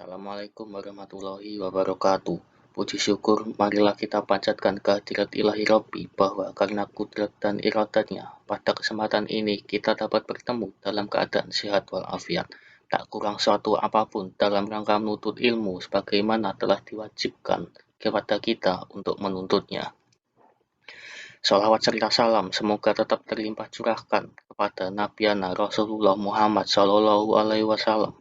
Assalamualaikum warahmatullahi wabarakatuh. Puji syukur marilah kita panjatkan kehadirat ilahi Rabbi bahwa karena kudrat dan iradatnya pada kesempatan ini kita dapat bertemu dalam keadaan sehat walafiat. Tak kurang suatu apapun dalam rangka menuntut ilmu sebagaimana telah diwajibkan kepada kita untuk menuntutnya. Sholawat serta salam semoga tetap terlimpah curahkan kepada Nabiana Rasulullah Muhammad Sallallahu Alaihi Wasallam,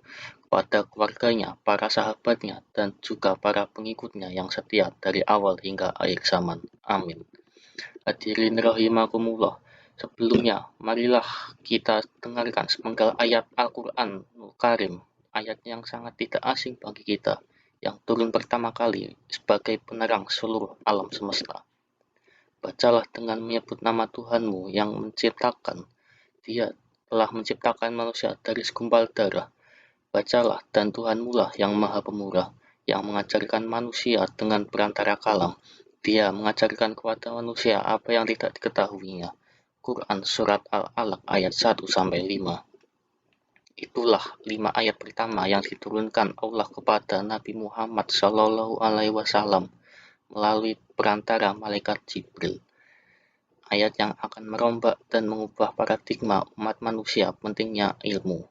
kepada keluarganya, para sahabatnya, dan juga para pengikutnya yang setia dari awal hingga akhir zaman. Amin. Hadirin rahimakumullah. Sebelumnya, marilah kita dengarkan sepenggal ayat Al-Quranul Karim, ayat yang sangat tidak asing bagi kita, yang turun pertama kali sebagai penerang seluruh alam semesta. Bacalah dengan menyebut nama Tuhanmu yang menciptakan. Dia telah menciptakan manusia dari segumpal darah. Bacalah, dan Tuhanmu lah yang maha pemurah, yang mengajarkan manusia dengan perantara kalam. Dia mengajarkan kepada manusia apa yang tidak diketahuinya. Quran Surat Al-Alaq ayat 1-5. Itulah 5 ayat pertama yang diturunkan Allah kepada Nabi Muhammad Sallallahu Alaihi Wasallam melalui perantara malaikat Jibril. Ayat yang akan merombak dan mengubah paradigma umat manusia pentingnya ilmu.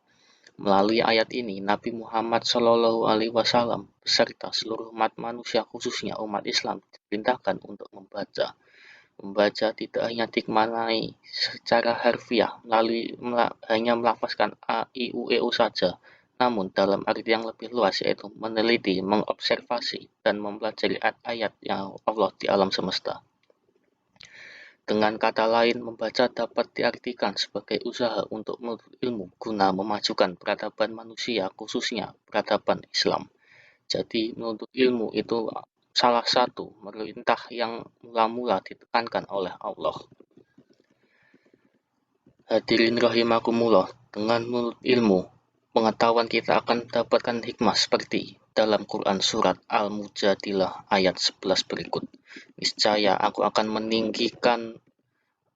Melalui ayat ini, Nabi Muhammad Shallallahu Alaihi Wasallam beserta seluruh umat manusia, khususnya umat Islam, diperintahkan untuk membaca. Membaca tidak hanya dimaknai secara harfiah, hanya melafazkan A, I, U, E, U saja, namun dalam arti yang lebih luas yaitu meneliti, mengobservasi, dan mempelajari ayat-ayat yang Allah di alam semesta. Dengan kata lain, membaca dapat diartikan sebagai usaha untuk menuntut ilmu guna memajukan peradaban manusia, khususnya peradaban Islam. Jadi, menuntut ilmu itu salah satu perintah yang mula-mula ditekankan oleh Allah. Hadirin rahimakumullah, dengan menuntut ilmu, pengetahuan kita akan mendapatkan hikmah seperti dalam Quran Surat Al-Mujadilah ayat 11 berikut. Niscaya aku akan meninggikan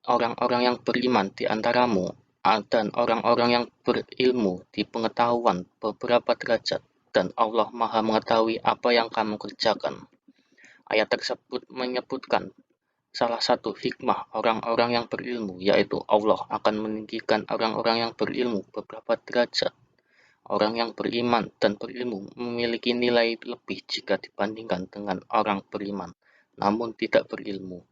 orang-orang yang beriman di antaramu dan orang-orang yang berilmu di pengetahuan beberapa derajat, dan Allah Maha mengetahui apa yang kamu kerjakan. Ayat tersebut menyebutkan salah satu hikmah orang-orang yang berilmu, yaitu Allah akan meninggikan orang-orang yang berilmu beberapa derajat. Orang yang beriman dan berilmu memiliki nilai lebih jika dibandingkan dengan orang beriman namun tidak berilmu.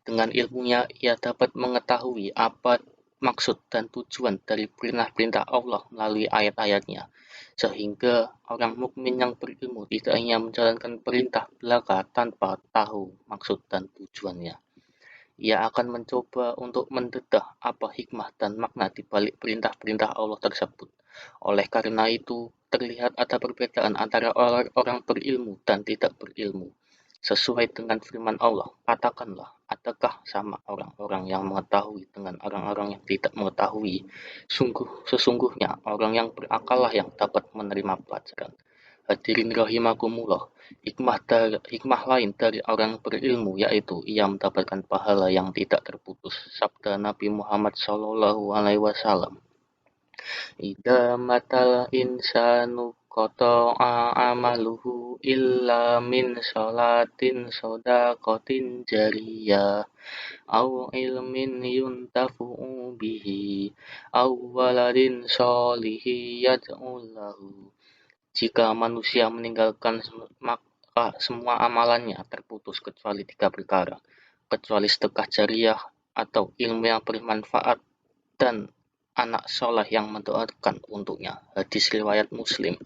Dengan ilmunya, ia dapat mengetahui apa maksud dan tujuan dari perintah-perintah Allah melalui ayat-ayatnya, sehingga orang mukmin yang berilmu tidak hanya menjalankan perintah belaka tanpa tahu maksud dan tujuannya. Ia akan mencoba untuk mendedah apa hikmah dan makna di balik perintah-perintah Allah tersebut. Oleh karena itu, terlihat ada perbedaan antara orang-orang berilmu dan tidak berilmu. Sesuai dengan firman Allah, katakanlah, adakah sama orang-orang yang mengetahui dengan orang-orang yang tidak mengetahui? Sesungguhnya orang yang berakal lah yang dapat menerima pelajaran. Hadirin rahimakumullah, hikmah lain dari orang berilmu yaitu ia mendapatkan pahala yang tidak terputus. Sabda Nabi Muhammad Shallallahu Alaihi Wasallam, Ida matal insanu qata'a amaluhu illa min sholatin sodakotin jariyah au ilmin yuntafu'u bihi au waladin sholihi yad'ulahu. Jika manusia meninggalkan maka semua amalannya terputus kecuali 3 perkara, kecuali sedekah jariah atau ilmu yang bermanfaat dan anak soleh yang mendoakan untuknya. Hadis riwayat Muslim.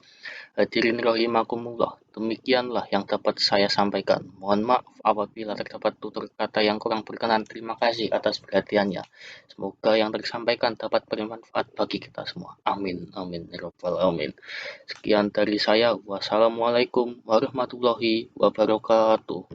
Hadirin rahimakumullah, demikianlah yang dapat saya sampaikan. Mohon maaf apabila terdapat tutur kata yang kurang berkenan. Terima kasih atas perhatiannya. Semoga yang tersampaikan dapat bermanfaat bagi kita semua. Amin, amin, ya rabbal alamin. Sekian dari saya. Wassalamualaikum warahmatullahi wabarakatuh.